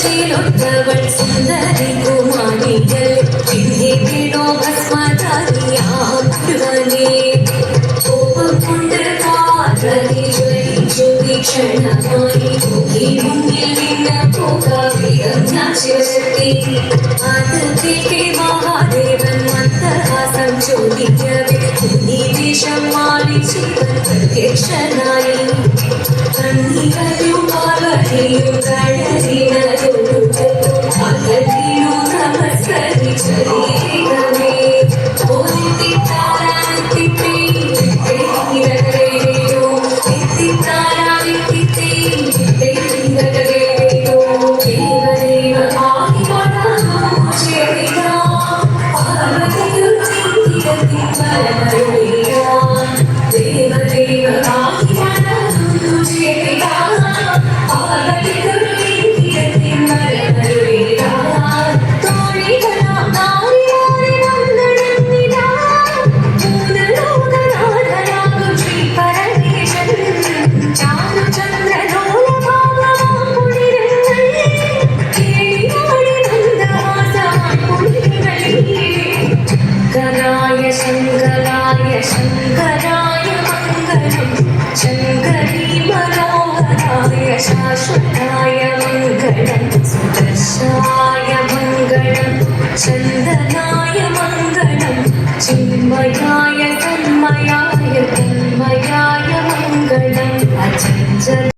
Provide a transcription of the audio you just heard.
ചിലൊത്തവൾ സുന്ദരി കുമാരികൾ പിന്നെ വിടോ ഭസ്മധാരിയാകുവനേ കോപം കൊണ്ട് പാർവതി ജ്വലിച്ചു വീക്ഷണമായി ഈ മുന്നിൽ നിന്ന് പോകാവിധം ഞാൻ ശിവശക്തി അത് കേൾക്കെ മഹാദേവൻ മന്ദഹാസം ചോദിക്കവേ ഈ വേഷം മാറി ശിവൻ പ്രത്യക്ഷനായി കണ്ണികരും പാർവതിയും കഴലിനരും അകലിയും നമസ്കരിച്ചരീകമേ ശങ്കരായ മംഗളം ശങ്കരീ മനോഹരായ ശാശ്വതായ മംഗളം സുദർശായ മംഗളം ചന്ദനായ